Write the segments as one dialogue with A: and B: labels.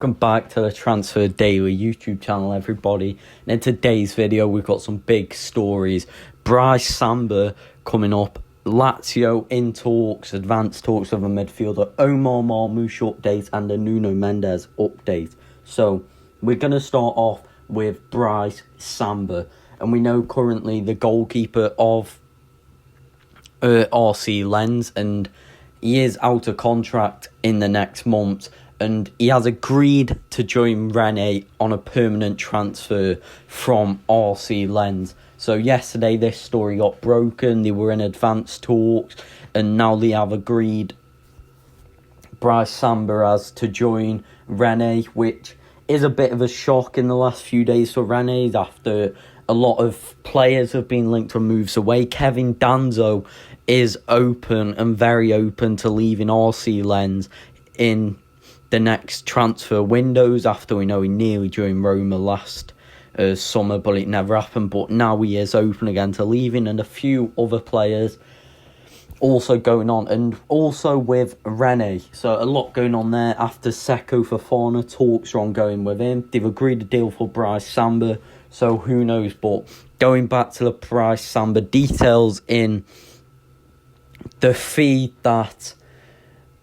A: Welcome back to the Transfer Daily YouTube channel, everybody. And in today's video, we've got some big stories. Brice Samba coming up. Lazio in talks, advanced talks of a midfielder. Omar Marmoush update and a Nuno Mendes update. So, we're going to start off with Brice Samba. And we know currently the goalkeeper of RC Lens, and he is out of contract in the next month. And he has agreed to join Rennes on a permanent transfer from RC Lens. So yesterday this story got broken. They were in advanced talks, and now they have agreed Brice Samba has to join Rennes, which is a bit of a shock in the last few days for Rennes after a lot of players have been linked to moves away. Kevin Danzo is open and very open to leaving RC Lens in the next transfer windows, after we know he nearly joined Roma last summer, but it never happened. But now he is open again to leaving, and a few other players also going on, and also with Rennes. So a lot going on there. After Seko Fofana, talks are ongoing with him. They've agreed a deal for Brice Samba, so who knows. But going back to the Brice Samba details, in the fee that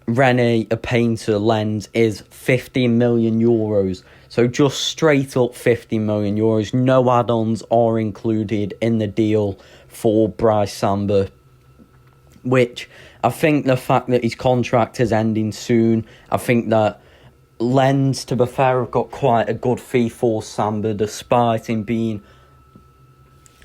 A: Rennes are paying to Lens is €15 million. So just straight up €15 million. No add-ons are included in the deal for Brice Samba, which I think the fact that his contract is ending soon, I think that Lens, to be fair, have got quite a good fee for Samba, despite him being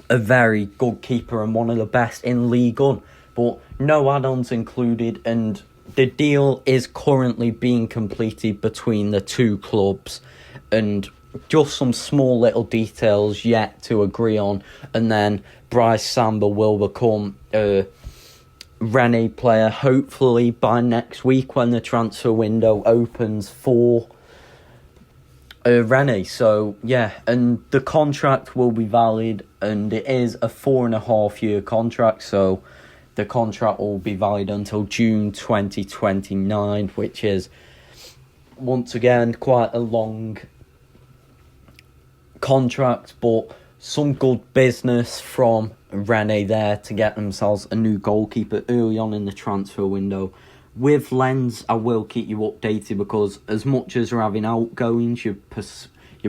A: a very good keeper and one of the best in League One. But no add-ons included, and the deal is currently being completed between the two clubs, and just some small little details yet to agree on, and then Brice Samba will become a Rennes player, hopefully by next week when the transfer window opens for Rennes. So yeah, and the contract will be valid, and it is a 4.5-year contract, so the contract will be valid until June 2029, which is, once again, quite a long contract, but some good business from Rennes there to get themselves a new goalkeeper early on in the transfer window. With Lens, I will keep you updated, because as much as they're having outgoings, you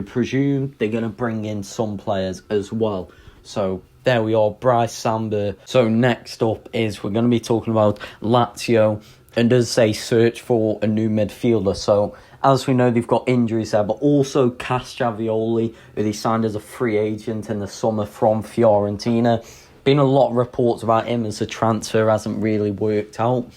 A: presume they're going to bring in some players as well. So there we are, Brice Samba. So next up is we're going to be talking about Lazio, and as they search for a new midfielder. So as we know, they've got injuries there, but also Casciavioli, who they signed as a free agent in the summer from Fiorentina. Been a lot of reports about him as the transfer hasn't really worked out.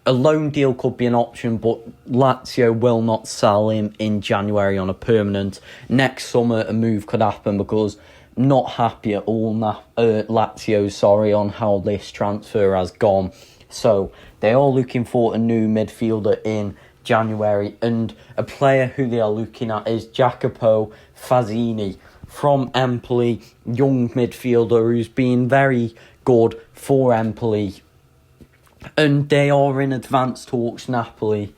A: A loan deal could be an option, but Lazio will not sell him in January on a permanent. Next summer, a move could happen, because not happy at all, Lazio, on how this transfer has gone. So they are looking for a new midfielder in January, and a player who they are looking at is Iacopo Fazzini from Empoli, young midfielder who's been very good for Empoli. And they are in advanced talks, Lazio,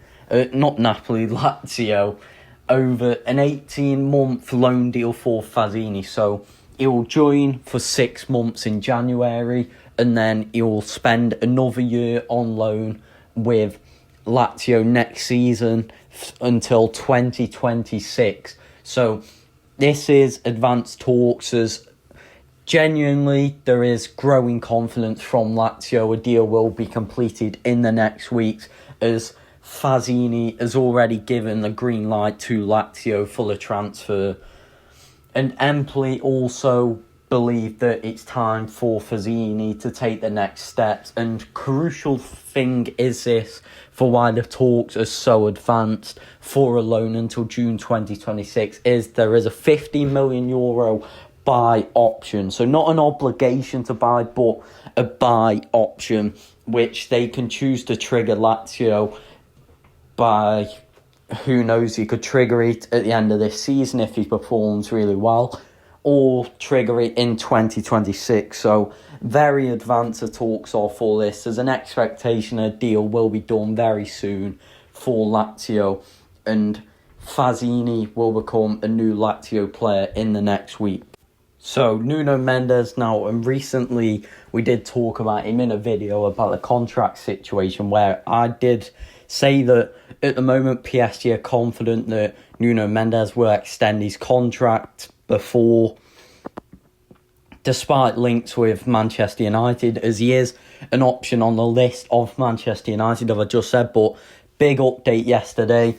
A: over an 18-month loan deal for Fazzini. So he'll join for 6 months in January, and then he'll spend another year on loan with Lazio next season until 2026. So this is advanced talks, as genuinely there is growing confidence from Lazio. A deal will be completed in the next weeks, as Fazzini has already given the green light to Lazio for the transfer. And Empoli also believe that it's time for Fazzini to take the next steps. And crucial thing is this, for why the talks are so advanced for a loan until June 2026, is there is a €50 million buy option. So not an obligation to buy, but a buy option, which they can choose to trigger Lazio by, who knows, he could trigger it at the end of this season if he performs really well, or trigger it in 2026. So very advanced talks are for this. There's an expectation a deal will be done very soon for Lazio, and Fazzini will become a new Lazio player in the next week. So Nuno Mendes now, and recently we did talk about him in a video about the contract situation, where I did say that at the moment PSG are confident that Nuno Mendes will extend his contract before, despite links with Manchester United, as he is an option on the list of Manchester United, as I just said. But big update yesterday,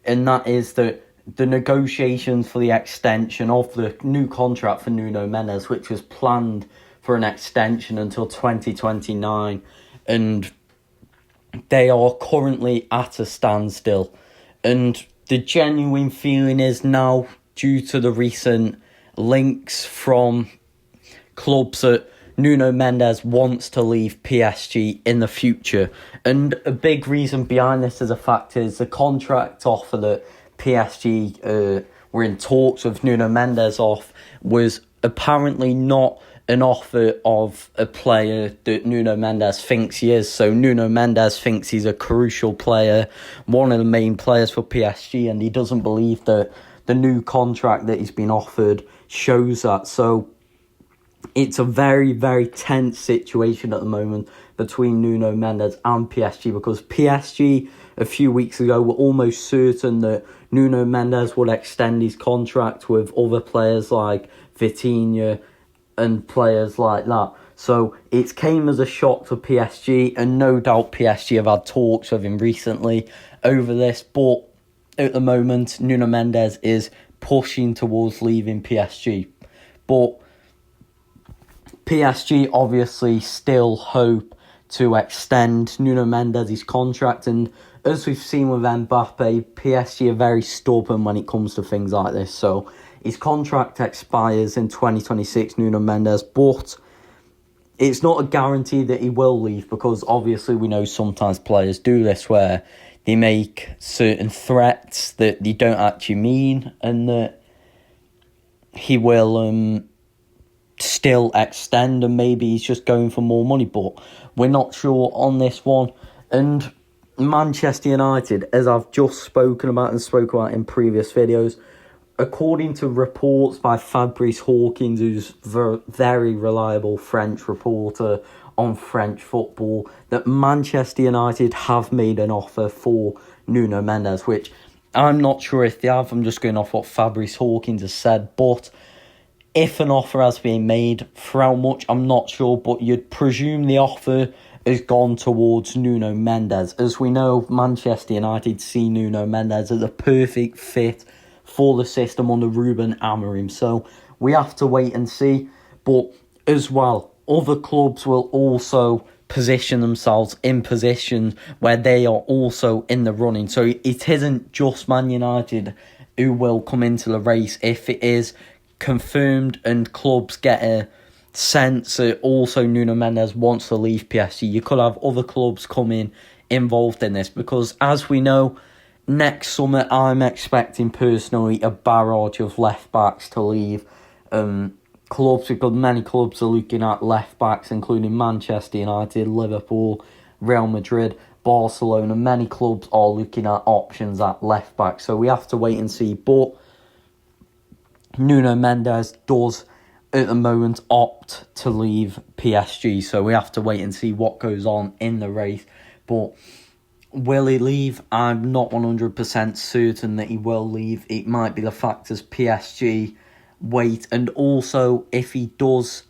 A: and that is that the negotiations for the extension of the new contract for Nuno Mendes, which was planned for an extension until 2029, and they are currently at a standstill. And the genuine feeling is now, due to the recent links from clubs, that Nuno Mendes wants to leave PSG in the future. And a big reason behind this, as a fact, is the contract offer that PSG were in talks with Nuno Mendes off was apparently not an offer of a player that Nuno Mendes thinks he is. So Nuno Mendes thinks he's a crucial player, one of the main players for PSG, and he doesn't believe that the new contract that he's been offered shows that. So it's a very, very tense situation at the moment between Nuno Mendes and PSG, because PSG a few weeks ago were almost certain that Nuno Mendes would extend his contract with other players like Vitinha and players like that. So it came as a shock to PSG, and no doubt PSG have had talks with him recently over this. But at the moment, Nuno Mendes is pushing towards leaving PSG. But PSG obviously still hope to extend Nuno Mendes' contract, and as we've seen with Mbappe, PSG are very stubborn when it comes to things like this. So his contract expires in 2026, Nuno Mendes, but it's not a guarantee that he will leave, because obviously we know sometimes players do this, where they make certain threats that they don't actually mean, and that he will still extend, and maybe he's just going for more money. But we're not sure on this one. And Manchester United, as I've just spoken about and spoke about in previous videos, according to reports by Fabrice Hawkins, who's a very reliable French reporter on French football, that Manchester United have made an offer for Nuno Mendes, which I'm not sure if they have. I'm just going off what Fabrice Hawkins has said. But if an offer has been made, for how much, I'm not sure, but you'd presume the offer has gone towards Nuno Mendes. As we know, Manchester United see Nuno Mendes as a perfect fit for the system under Ruben Amorim. So we have to wait and see. But as well, other clubs will also position themselves in positions where they are also in the running. So it isn't just Man United who will come into the race. If it is confirmed and clubs get a sense that also Nuno Mendes wants to leave PSG, you could have other clubs coming involved in this, because as we know, next summer I'm expecting personally a barrage of left backs to leave clubs, because many clubs are looking at left backs, including Manchester United, Liverpool, Real Madrid, Barcelona. Many clubs are looking at options at left back, so we have to wait and see. But Nuno Mendes does at the moment opt to leave PSG, so we have to wait and see what goes on in the race. But will he leave? I'm not 100% certain that he will leave. It might be the fact as PSG wait, and also if he does,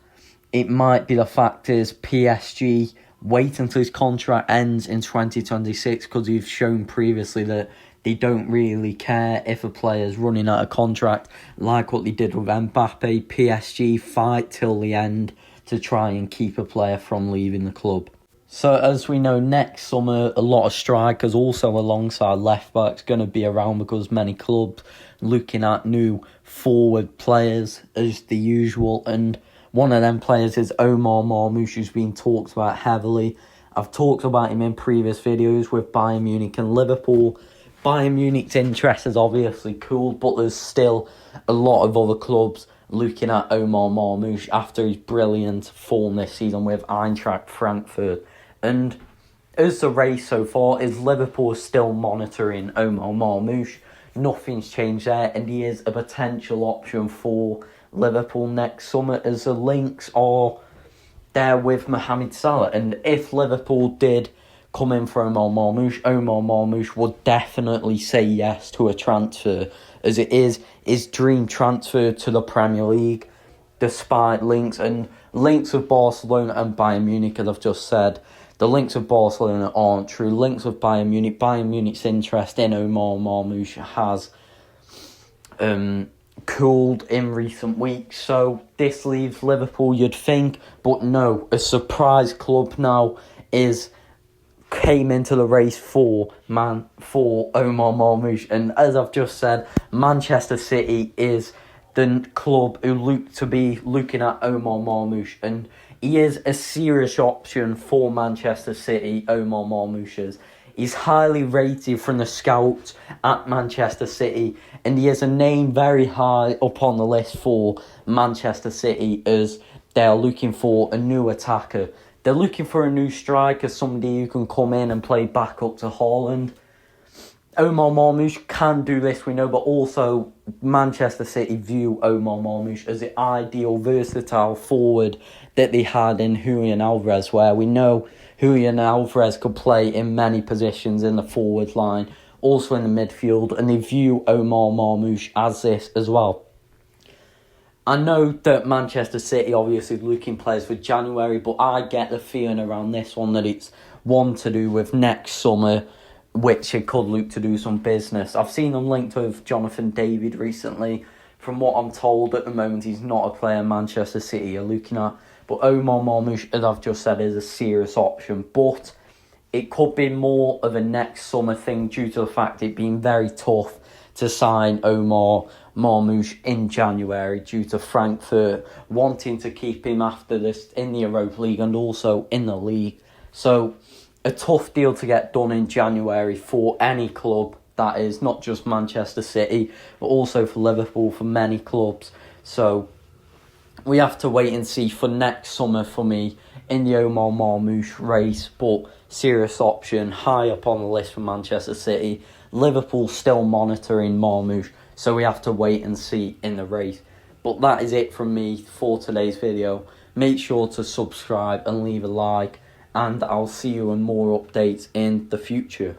A: it might be the fact is PSG wait until his contract ends in 2026, because he's shown previously that they don't really care if a player's running out of contract, like what they did with Mbappe. PSG fight till the end to try and keep a player from leaving the club. So as we know, next summer a lot of strikers also alongside left backs going to be around, because many clubs looking at new forward players as the usual, and one of them players is Omar Marmoush, who's been talked about heavily. I've talked about him in previous videos with Bayern Munich and Liverpool. Bayern Munich's interest is obviously cool, but there's still a lot of other clubs looking at Omar Marmoush after his brilliant form this season with Eintracht Frankfurt. And as the race so far is, Liverpool is still monitoring Omar Marmoush. nothing's changed there, and he is a potential option for Liverpool next summer, as the links are there with Mohamed Salah. And if Liverpool did come in for Omar Marmoush would definitely say yes to a transfer, as it is his dream transfer to the Premier League, despite links of Barcelona and Bayern Munich, as I've just said. The links of Barcelona aren't true. Links of Bayern Munich's interest in Omar Marmoush has cooled in recent weeks. So this leaves Liverpool, you'd think, but no, a surprise club now came into the race for Omar Marmoush. And as I've just said, Manchester City is the club who look to be looking at Omar Marmoush, and he is a serious option for Manchester City. Omar Marmoush is. He's highly rated from the scouts at Manchester City, and he is a name very high up on the list for Manchester City, as they are looking for a new attacker. They're looking for a new striker, somebody who can come in and play back up to Haaland. Omar Marmoush can do this, we know, but also Manchester City view Omar Marmoush as the ideal versatile forward that they had in Julian Alvarez, where we know Julian Alvarez could play in many positions in the forward line, also in the midfield, and they view Omar Marmoush as this as well. I know that Manchester City obviously looking players for January, but I get the feeling around this one that it's one to do with next summer, which it could look to do some business. I've seen them linked with Jonathan David recently. From what I'm told at the moment, he's not a player Manchester City are looking at. But Omar Marmoush, as I've just said, is a serious option. But it could be more of a next summer thing due to the fact it being very tough to sign Omar Marmoush in January due to Frankfurt wanting to keep him after this in the Europa League and also in the league. So a tough deal to get done in January for any club, that is, not just Manchester City, but also for Liverpool, for many clubs. So we have to wait and see for next summer for me in the Omar Marmoush race, but serious option, high up on the list for Manchester City. Liverpool still monitoring Marmoush, so we have to wait and see in the race. But that is it from me for today's video. Make sure to subscribe and leave a like, and I'll see you in more updates in the future.